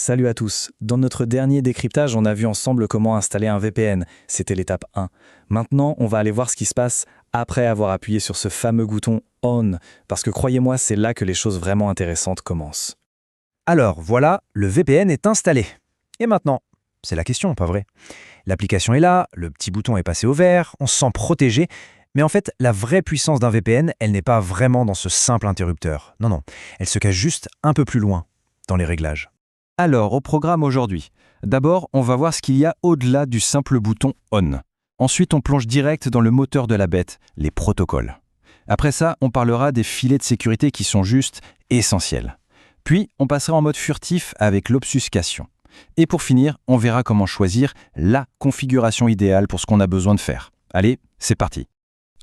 Salut à tous. Dans notre dernier décryptage, on a vu ensemble comment installer un VPN. C'était l'étape 1. Maintenant, on va aller voir ce qui se passe après avoir appuyé sur ce fameux bouton On, parce que croyez-moi, c'est là que les choses vraiment intéressantes commencent. Alors voilà, le VPN est installé. Et maintenant? C'est la question, pas vrai? L'application est là, le petit bouton est passé au vert, on se sent protégé, mais en fait, la vraie puissance d'un VPN, elle n'est pas vraiment dans ce simple interrupteur. Non, elle se cache juste un peu plus loin, dans les réglages. Alors, au programme aujourd'hui, d'abord, on va voir ce qu'il y a au-delà du simple bouton On. Ensuite, on plonge direct dans le moteur de la bête, les protocoles. Après ça, on parlera des filets de sécurité qui sont juste essentiels. Puis, on passera en mode furtif avec l'obfuscation. Et pour finir, on verra comment choisir la configuration idéale pour ce qu'on a besoin de faire. Allez, c'est parti.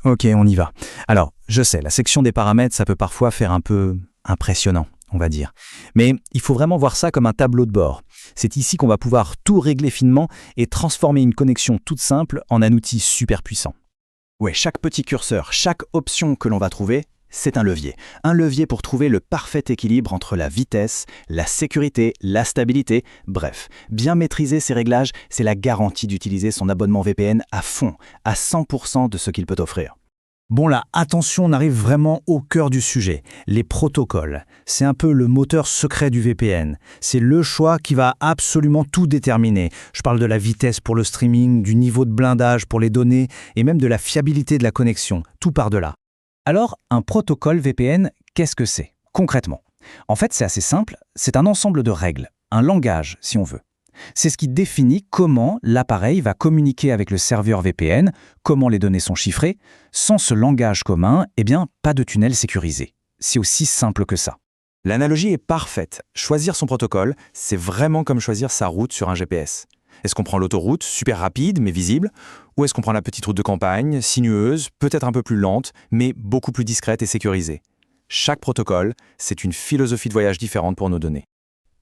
Ok, on y va. Alors, je sais, la section des paramètres, ça peut parfois faire un peu impressionnant, on va dire. Mais il faut vraiment voir ça comme un tableau de bord. C'est ici qu'on va pouvoir tout régler finement et transformer une connexion toute simple en un outil super puissant. Ouais, chaque petit curseur, chaque option que l'on va trouver, c'est un levier. Un levier pour trouver le parfait équilibre entre la vitesse, la sécurité, la stabilité. Bref, bien maîtriser ces réglages, c'est la garantie d'utiliser son abonnement VPN à fond, à 100% de ce qu'il peut offrir. Bon là, attention, on arrive vraiment au cœur du sujet. Les protocoles, c'est un peu le moteur secret du VPN. C'est le choix qui va absolument tout déterminer. Je parle de la vitesse pour le streaming, du niveau de blindage pour les données et même de la fiabilité de la connexion, tout par delà. Alors, un protocole VPN, qu'est-ce que c'est, concrètement? En fait, c'est assez simple, c'est un ensemble de règles, un langage si on veut. C'est ce qui définit comment l'appareil va communiquer avec le serveur VPN, comment les données sont chiffrées. Sans ce langage commun, pas de tunnel sécurisé. C'est aussi simple que ça. L'analogie est parfaite. Choisir son protocole, c'est vraiment comme choisir sa route sur un GPS. Est-ce qu'on prend l'autoroute, super rapide mais visible, ou est-ce qu'on prend la petite route de campagne, sinueuse, peut-être un peu plus lente, mais beaucoup plus discrète et sécurisée? Chaque protocole, c'est une philosophie de voyage différente pour nos données.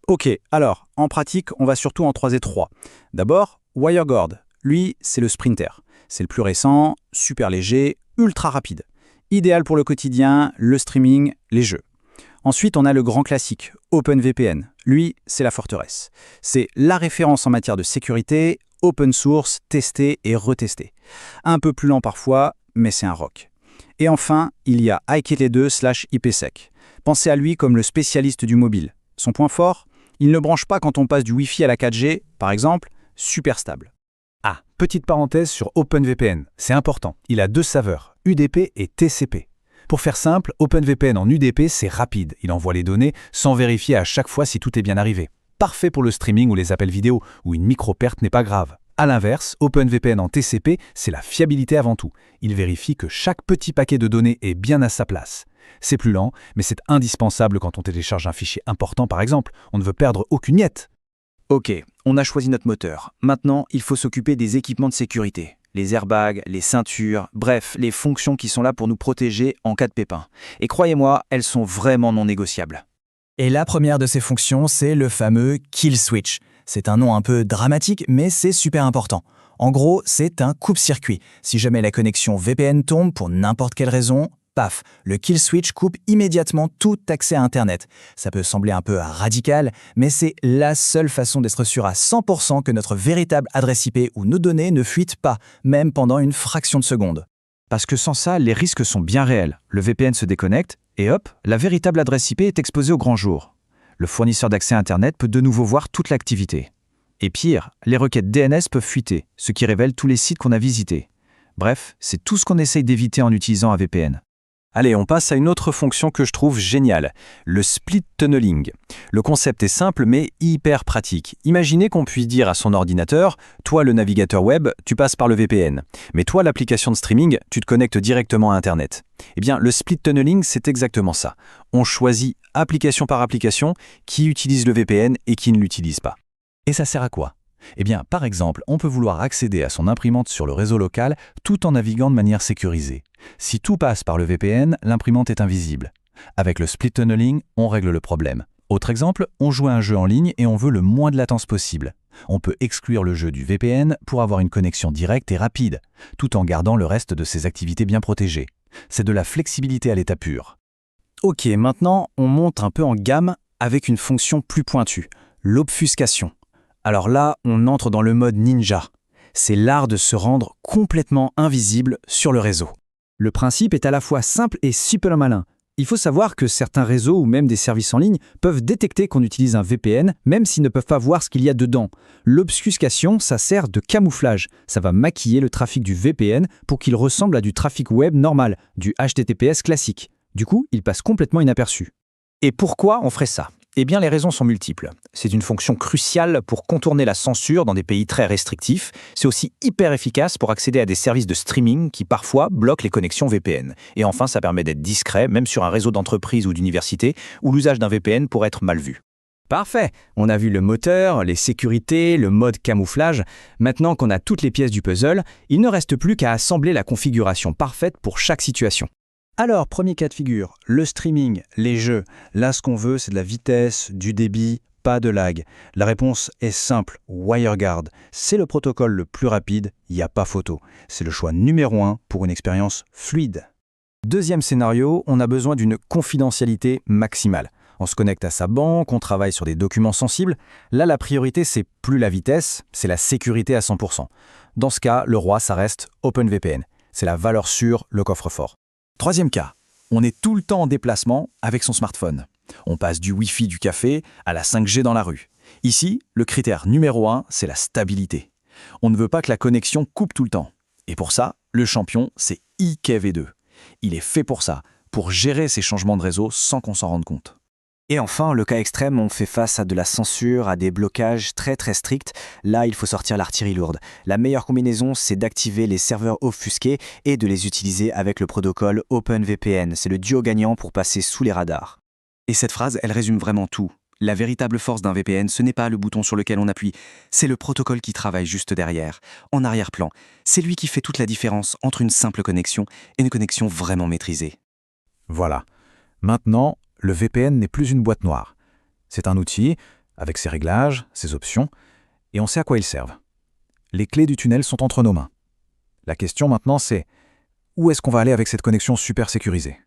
Ok, alors, en pratique, on va surtout en 3 et 3. D'abord, WireGuard. Lui, c'est le Sprinter. C'est le plus récent, super léger, ultra rapide. Idéal pour le quotidien, le streaming, les jeux. Ensuite, on a le grand classique, OpenVPN. Lui, c'est la forteresse. C'est la référence en matière de sécurité, open source, testé et retesté. Un peu plus lent parfois, mais c'est un rock. Et enfin, il y a IKEA2/IPsec. Pensez à lui comme le spécialiste du mobile. Son point fort, il ne branche pas quand on passe du Wi-Fi à la 4G, par exemple, super stable. Ah, petite parenthèse sur OpenVPN, c'est important. Il a 2 saveurs, UDP et TCP. Pour faire simple, OpenVPN en UDP, c'est rapide. Il envoie les données sans vérifier à chaque fois si tout est bien arrivé. Parfait pour le streaming ou les appels vidéo, où une micro-perte n'est pas grave. A l'inverse, OpenVPN en TCP, c'est la fiabilité avant tout. Il vérifie que chaque petit paquet de données est bien à sa place. C'est plus lent, mais c'est indispensable quand on télécharge un fichier important par exemple. On ne veut perdre aucune miette. Ok, on a choisi notre moteur. Maintenant, il faut s'occuper des équipements de sécurité. Les airbags, les ceintures, bref, les fonctions qui sont là pour nous protéger en cas de pépin. Et croyez-moi, elles sont vraiment non négociables. Et la première de ces fonctions, c'est le fameux Kill Switch. C'est un nom un peu dramatique, mais c'est super important. En gros, c'est un coupe-circuit. Si jamais la connexion VPN tombe pour n'importe quelle raison, paf, le kill switch coupe immédiatement tout accès à Internet. Ça peut sembler un peu radical, mais c'est la seule façon d'être sûr à 100% que notre véritable adresse IP ou nos données ne fuitent pas, même pendant une fraction de seconde. Parce que sans ça, les risques sont bien réels. Le VPN se déconnecte et hop, la véritable adresse IP est exposée au grand jour. Le fournisseur d'accès à Internet peut de nouveau voir toute l'activité. Et pire, les requêtes DNS peuvent fuiter, ce qui révèle tous les sites qu'on a visités. Bref, c'est tout ce qu'on essaye d'éviter en utilisant un VPN. Allez, on passe à une autre fonction que je trouve géniale, le split tunneling. Le concept est simple mais hyper pratique. Imaginez qu'on puisse dire à son ordinateur, toi le navigateur web, tu passes par le VPN. Mais toi l'application de streaming, tu te connectes directement à Internet. Eh bien, le split tunneling, c'est exactement ça. On choisit application par application qui utilise le VPN et qui ne l'utilise pas. Et ça sert à quoi? Eh bien, par exemple, on peut vouloir accéder à son imprimante sur le réseau local tout en naviguant de manière sécurisée. Si tout passe par le VPN, l'imprimante est invisible. Avec le split tunneling, on règle le problème. Autre exemple, on joue à un jeu en ligne et on veut le moins de latence possible. On peut exclure le jeu du VPN pour avoir une connexion directe et rapide, tout en gardant le reste de ses activités bien protégées. C'est de la flexibilité à l'état pur. Ok, maintenant, on monte un peu en gamme avec une fonction plus pointue, L'obfuscation. Alors là, on entre dans le mode ninja. C'est l'art de se rendre complètement invisible sur le réseau. Le principe est à la fois simple et super malin. Il faut savoir que certains réseaux ou même des services en ligne peuvent détecter qu'on utilise un VPN, même s'ils ne peuvent pas voir ce qu'il y a dedans. L'obfuscation, ça sert de camouflage. Ça va maquiller le trafic du VPN pour qu'il ressemble à du trafic web normal, du HTTPS classique. Du coup, il passe complètement inaperçu. Et pourquoi on ferait ça ? Eh bien, les raisons sont multiples. C'est une fonction cruciale pour contourner la censure dans des pays très restrictifs. C'est aussi hyper efficace pour accéder à des services de streaming qui parfois bloquent les connexions VPN. Et enfin, ça permet d'être discret, même sur un réseau d'entreprise ou d'université, où l'usage d'un VPN pourrait être mal vu. Parfait. On a vu le moteur, les sécurités, le mode camouflage. Maintenant qu'on a toutes les pièces du puzzle, il ne reste plus qu'à assembler la configuration parfaite pour chaque situation. Alors, premier cas de figure, le streaming, les jeux. Là, ce qu'on veut, c'est de la vitesse, du débit, pas de lag. La réponse est simple, WireGuard. C'est le protocole le plus rapide, il n'y a pas photo. C'est le choix numéro 1 pour une expérience fluide. Deuxième scénario, on a besoin d'une confidentialité maximale. On se connecte à sa banque, on travaille sur des documents sensibles. Là, la priorité, c'est plus la vitesse, c'est la sécurité à 100%. Dans ce cas, le roi, ça reste OpenVPN. C'est la valeur sûre, le coffre-fort. Troisième cas, on est tout le temps en déplacement avec son smartphone. On passe du Wi-Fi du café à la 5G dans la rue. Ici, le critère numéro 1, c'est la stabilité. On ne veut pas que la connexion coupe tout le temps. Et pour ça, le champion, c'est IKEV2. Il est fait pour ça, pour gérer ces changements de réseau sans qu'on s'en rende compte. Et enfin, le cas extrême, on fait face à de la censure, à des blocages très très stricts. Là, il faut sortir l'artillerie lourde. La meilleure combinaison, c'est d'activer les serveurs offusqués et de les utiliser avec le protocole OpenVPN. C'est le duo gagnant pour passer sous les radars. Et cette phrase, elle résume vraiment tout. La véritable force d'un VPN, ce n'est pas le bouton sur lequel on appuie, c'est le protocole qui travaille juste derrière, en arrière-plan. C'est lui qui fait toute la différence entre une simple connexion et une connexion vraiment maîtrisée. Voilà. Maintenant, le VPN n'est plus une boîte noire. C'est un outil, avec ses réglages, ses options, et on sait à quoi ils servent. Les clés du tunnel sont entre nos mains. La question maintenant, c'est où est-ce qu'on va aller avec cette connexion super sécurisée ?